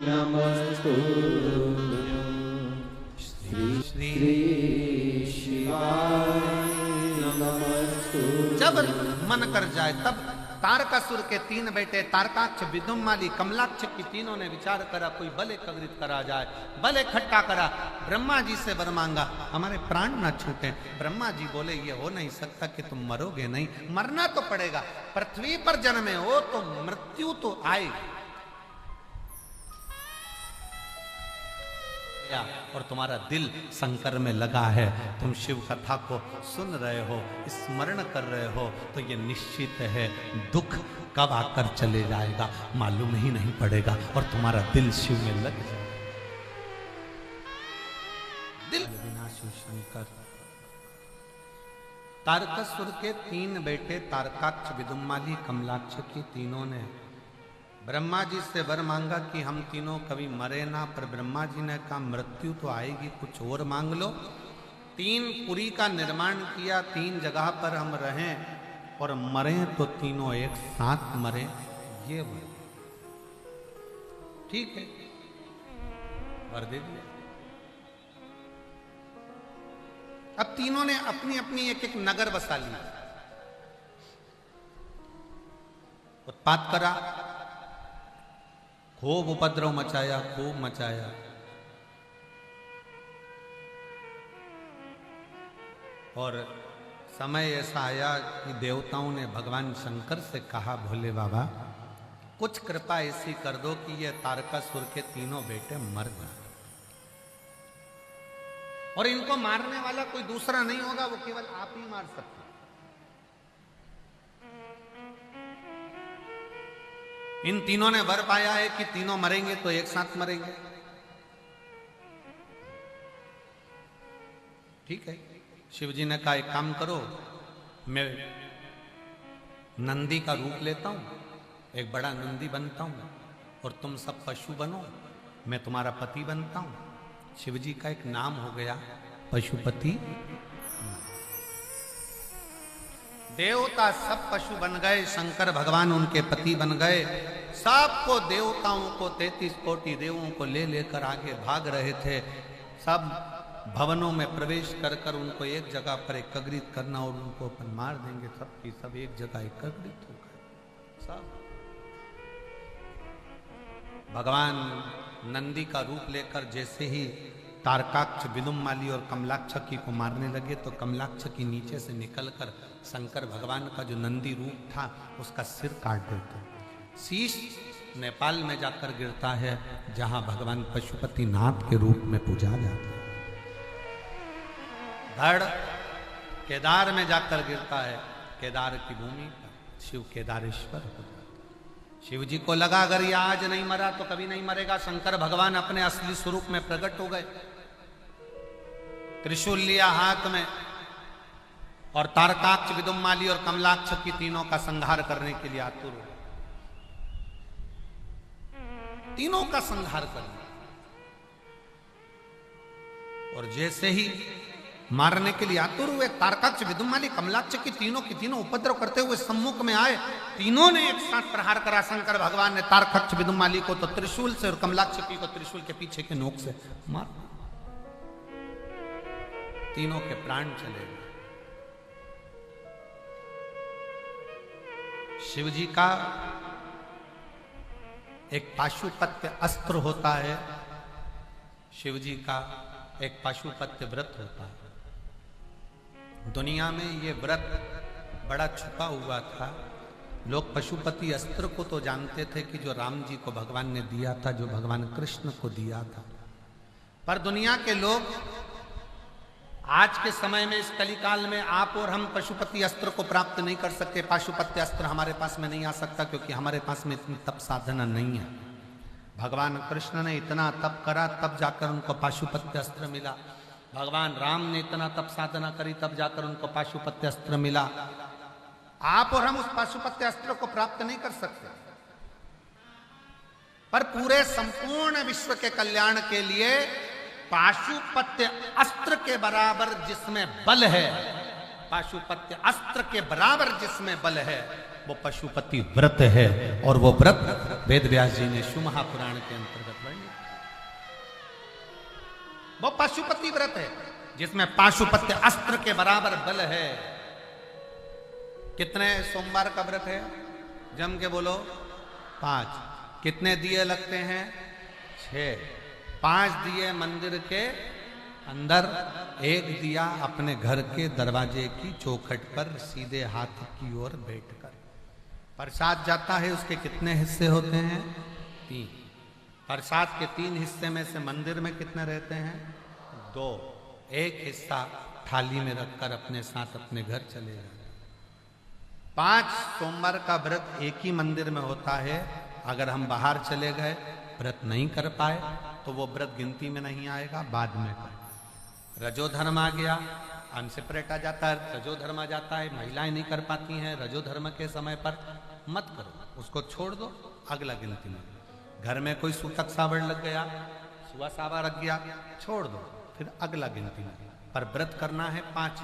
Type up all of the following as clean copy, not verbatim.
जब मन कर जाए तब तारकासुर के तीन बेटे तारकाक्ष, विदुम्माली, कमलाक्ष की तीनों ने विचार करा कोई बल एकत्रित करा जाए। बल इकट्ठा करा, ब्रह्मा जी से वर मांगा हमारे प्राण न छूटे। ब्रह्मा जी बोले ये हो नहीं सकता कि तुम मरोगे नहीं, मरना तो पड़ेगा, पृथ्वी पर जन्मे हो तो मृत्यु तो आएगी। और तुम्हारा दिल शंकर में लगा है, तुम शिव कथा को सुन रहे हो, स्मरण कर रहे हो, तो ये निश्चित है दुख कब आकर चले जाएगा मालूम ही नहीं पड़ेगा और तुम्हारा दिल शिव में लग जाएगा। दिल विनाशी शंकर। तारकासुर के तीन बेटे तारकाक्ष, विदुम्माली, कमलाक्ष की तीनों ने ब्रह्मा जी से वर मांगा कि हम तीनों कभी मरे ना, पर ब्रह्मा जी ने कहा मृत्यु तो आएगी, कुछ और मांग लो। 3 पुरी का निर्माण किया, 3 जगह पर हम रहें और मरें तो तीनों एक साथ मरें, ये वर ठीक है, वर दे दिया। अब तीनों ने अपनी अपनी एक एक नगर बसा लिया, उत्पात करा, खूब उपद्रव मचाया, खूब मचाया। और समय ऐसा आया कि देवताओं ने भगवान शंकर से कहा भोले बाबा कुछ कृपा ऐसी कर दो कि ये तारकासुर के तीनों बेटे मर जाए और इनको मारने वाला कोई दूसरा नहीं होगा, वो केवल आप ही मार सकते। इन तीनों ने वर पाया है कि तीनों मरेंगे तो एक साथ मरेंगे, ठीक है। शिवजी ने कहा एक काम करो, मैं नंदी का रूप लेता हूं, एक बड़ा नंदी बनता हूं और तुम सब पशु बनो, मैं तुम्हारा पति बनता हूं। शिवजी का एक नाम हो गया पशुपति। देवता सब पशु बन गए, शंकर भगवान उनके पति बन गए। सबको देवताओं को 33 कोटि देवों को ले लेकर आगे भाग रहे थे। सब भवनों में प्रवेश कर कर उनको एक जगह पर एकत्रित करना और उनको अपन मार देंगे, सबकी सब एक जगह एकत्रित हो गए। सब भगवान नंदी का रूप लेकर जैसे ही तारकाक्ष, विदुम्माली और कमलाक्षकी को मारने लगे तो कमलाक्षकी नीचे से निकलकर शंकर भगवान का जो नंदी रूप था उसका सिर काट देते। शीश नेपाल में जाकर गिरता है जहां भगवान पशुपति नाथ के रूप में पूजा जाता है। धड़ केदार में जाकर गिरता है, केदार की भूमि पर शिव केदारेश्वर हो जाता है। शिव जी को लगा अगर ये आज नहीं मरा तो कभी नहीं मरेगा। शंकर भगवान अपने असली स्वरूप में प्रकट हो गए, त्रिशूल लिया हाथ में और तारकाक्ष, विदुम्माली और कमलाक्ष की तीनों का संहार करने के लिए आतुर हुए। तीनों का संहार करना, और जैसे ही मारने के लिए आतुर हुए तारकाक्ष, विदुम्माली, कमलाक्ष की तीनों उपद्रव करते हुए सम्मुख में आए। तीनों ने एक साथ प्रहार करा। शंकर भगवान ने तारकाक्ष, विदुम्माली को तो त्रिशूल से और कमलाक्षकी को त्रिशूल के पीछे के नोक से मार, तीनों के प्राण चले गए। शिव जी का एक पाशुपत्य अस्त्र होता है, शिव जी का एक पाशुपत्य व्रत होता है। दुनिया में ये व्रत बड़ा छुपा हुआ था। लोग पशुपति अस्त्र को तो जानते थे कि जो राम जी को भगवान ने दिया था, जो भगवान कृष्ण को दिया था, पर दुनिया के लोग आज के समय में इस कलिकाल में आप और हम पशुपति अस्त्र को प्राप्त नहीं कर सकते। पाशुपत्य अस्त्र हमारे पास में नहीं आ सकता क्योंकि हमारे पास में इतनी तप साधना नहीं है। भगवान कृष्ण ने इतना तप करा तब जाकर उनको पाशुपत्य अस्त्र मिला। भगवान राम ने इतना तप साधना करी तब जाकर उनको पाशुपत्य अस्त्र मिला। आप और हम उस पाशुपत्य अस्त्र को प्राप्त नहीं कर सकते, पर पूरे संपूर्ण विश्व के कल्याण के लिए पाशुपत्य अस्त्र के बराबर जिसमें बल है, पाशुपत्य अस्त्र के बराबर जिसमें बल है, वो पशुपति व्रत है। और वो व्रत वेद व्यास जी ने शिव महापुराण के अंतर्गत वो पाशुपति व्रत है जिसमें पाशुपत्य अस्त्र के बराबर बल है। कितने सोमवार का व्रत है? जम के बोलो 5। कितने दिए लगते हैं? 6। 5 दिए मंदिर के अंदर, 1 दिया अपने घर के दरवाजे की चौखट पर सीधे हाथ की ओर बैठकर। प्रसाद जाता है, उसके कितने हिस्से होते हैं? 3। प्रसाद के 3 हिस्से में से मंदिर में कितने रहते हैं? 2। 1 हिस्सा थाली में रखकर अपने साथ अपने घर चले जाते। 5 सोमवार का व्रत एक ही मंदिर में होता है। अगर हम बाहर चले गए, व्रत नहीं कर पाए, तो वो व्रत गिनती में नहीं आएगा, बाद में कर। रजोधर्म आ गया, अनसेपरेट आ जाता है, रजोधर्म आ जाता है, महिलाएं नहीं कर पाती हैं रजोधर्म के समय पर, मत करो, उसको छोड़ दो, अगला गिनती में। घर में कोई सूतक सावड़ लग गया, सुआ सावा रख गया, छोड़ दो, फिर अगला गिनती में। पर व्रत करना है 5।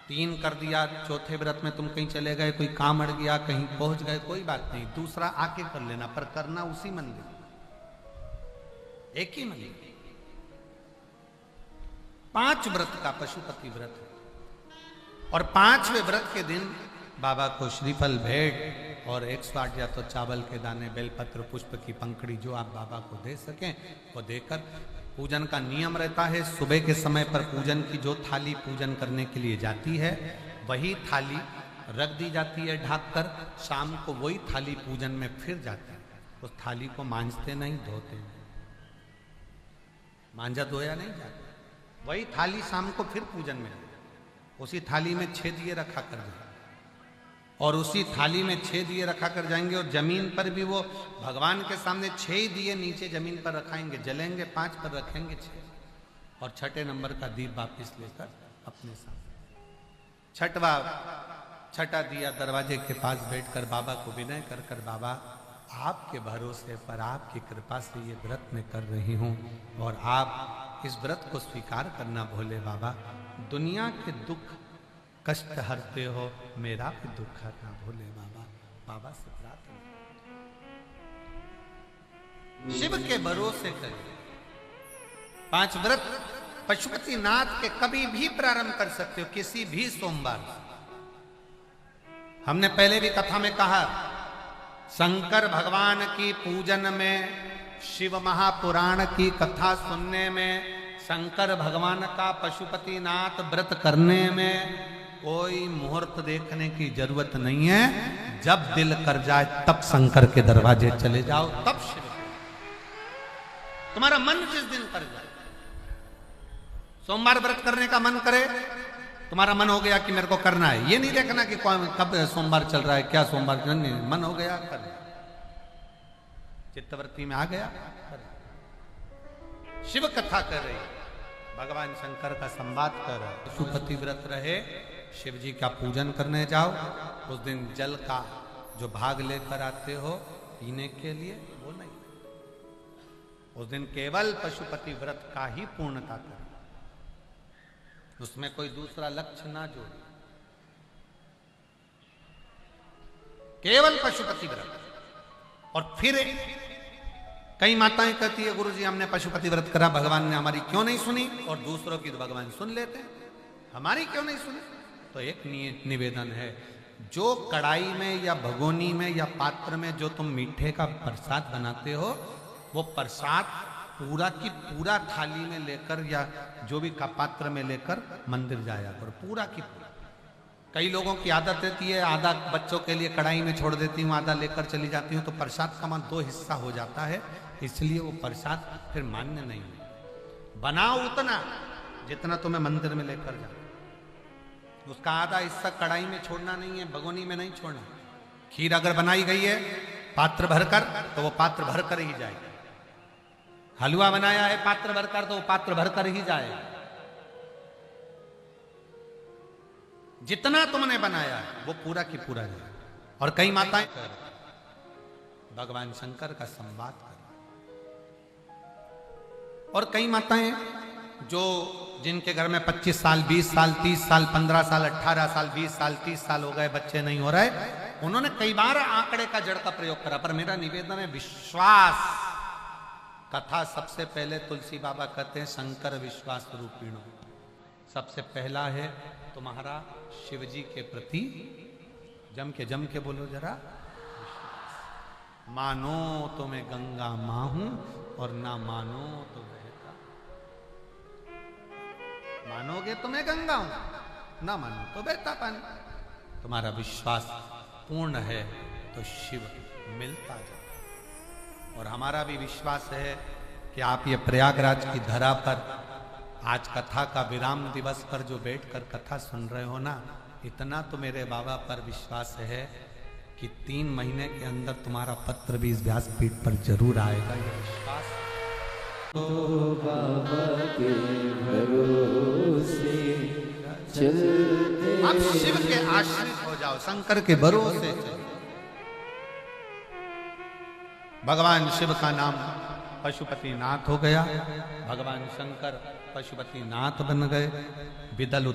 3 कर दिया, चौथे व्रत में तुम कहीं चले गए, कोई काम अड़ गया, कहीं पहुंच गए, कोई बात नहीं, दूसरा आके कर लेना, पर करना उसी मंदिर, एक ही मंदिर। 5 व्रत का पशुपति व्रत है। और 5वें व्रत के दिन बाबा को श्रीफल भेंट और 108 या तो चावल के दाने, बेलपत्र, पुष्प की पंखड़ी जो आप बाबा को दे सकें वो देकर पूजन का नियम रहता है। सुबह के समय पर पूजन की जो थाली पूजन करने के लिए जाती है, वही थाली रख दी जाती है ढककर। शाम को वही थाली पूजन में फिर जाती है। उस थाली को मांजते नहीं, धोते नहीं, मांजा धोया नहीं जाता। वही थाली शाम को फिर पूजन में, उसी थाली में 6 दिए रखा कर जाए, और उसी थाली में 6 दिए रखा कर जाएंगे। और जमीन पर भी वो भगवान के सामने 6 दिए नीचे जमीन पर रखाएंगे, जलेंगे, 5 पर रखेंगे 6, और 6ठे नंबर का दीप वापिस लेकर अपने सामने। 6ठा दिया दरवाजे के पास बैठकर बाबा को विनय कर बाबा आपके भरोसे पर, आपकी कृपा से ये व्रत मैं कर रही हूँ, और आप इस व्रत को स्वीकार करना भोले बाबा। दुनिया के दुख कष्ट हरते हो, मेरा भी दुख हरना भोले बाबा। बाबा से प्रार्थना, शिव के भरोसे करें। 5 व्रत पशुपति नाथ के कभी भी प्रारंभ कर सकते हो, किसी भी सोमवार। हमने पहले भी कथा में कहा, शंकर भगवान की पूजन में, शिव महापुराण की कथा सुनने में, शंकर भगवान का पशुपति नाथ व्रत करने में कोई मुहूर्त देखने की जरूरत नहीं है। जब दिल कर जाए तब शंकर के दरवाजे चले जाओ, तब शिव। तुम्हारा मन जिस दिन कर जाए, सोमवार व्रत करने का मन करे, तुम्हारा मन हो गया कि मेरे को करना है, ये नहीं देखना कि कब सोमवार चल रहा है, क्या सोमवार, नहीं, मन हो गया कर, चित्तवृत्ति में आ गया कर। शिव कथा कर रही, भगवान शंकर का संवाद कर रहा, पशुपति व्रत रहे, शिव जी का पूजन करने जाओ। उस दिन जल का जो भाग लेकर आते हो पीने के लिए, वो नहीं, उस दिन केवल पशुपति व्रत का ही पूर्णता करें, उसमें कोई दूसरा लक्ष्य ना जोड़े, केवल पशुपति व्रत। और फिर कई माताएं कहती है, गुरुजी हमने पशुपति व्रत करा, भगवान ने हमारी क्यों नहीं सुनी, और दूसरों की तो भगवान सुन लेते हैं, हमारी क्यों नहीं सुनी। तो एक निवेदन है, जो कढ़ाई में या भगोनी में या पात्र में जो तुम मीठे का प्रसाद बनाते हो, वो प्रसाद पूरा की पूरा थाली में लेकर या जो भी का पात्र में लेकर मंदिर जाया करो, पूरा की पूरा। कई लोगों की आदत रहती है, आधा बच्चों के लिए कढ़ाई में छोड़ देती हूँ, आधा लेकर चली जाती हूँ, तो प्रसाद का मान 2 हिस्सा हो जाता है, इसलिए वो प्रसाद फिर मान्य नहीं है। बनाओ उतना जितना तुम्हें मंदिर में लेकर जाओ, उसका आधा हिस्सा कढ़ाई में छोड़ना नहीं है, भगोनी में नहीं छोड़ना। खीर अगर बनाई गई है पात्र भरकर, तो वो पात्र भरकर ही जाएगा। हलवा बनाया है पात्र भरकर, तो वो पात्र भरकर ही जाएगा। जितना तुमने बनाया है वो पूरा की पूरा जाए। और कई माताएं भगवान शंकर का संवाद कर, और कई माताएं जो जिनके घर में 25 साल, 20 साल, 30 साल, 15 साल, 18 साल, 20 साल, 30 साल हो गए, बच्चे नहीं हो रहे, उन्होंने कई बार आंकड़े का जड़ का प्रयोग करा। पर मेरा निवेदन है, विश्वास कथा सबसे पहले तुलसी बाबा कहते हैं शंकर विश्वास रूपिणो। सबसे पहला है तुम्हारा शिव जी के प्रति जम के बोलो जरा, मानो तो मैं गंगा मां हूं और ना मानो तो बहता। मानोगे तो मैं गंगा हूं, ना मानो तो बहता पानी। तुम्हारा विश्वास पूर्ण है तो शिव मिलता जाए। और हमारा भी विश्वास है कि आप ये प्रयागराज की धरा पर आज कथा का विराम दिवस पर जो बैठकर कथा सुन रहे हो ना, इतना तो मेरे बाबा पर विश्वास है कि 3 महीने के अंदर तुम्हारा पत्र भी इस व्यासपीठ पर जरूर आएगा। ये विश्वास तो बाबा के भरोसे चलते, आप शिव के आश्रित हो जाओ, शंकर के भरोसे चलो। भगवान शिव का नाम पशुपति नाथ हो गया, भगवान शंकर पशुपति नाथ बन गए। विदल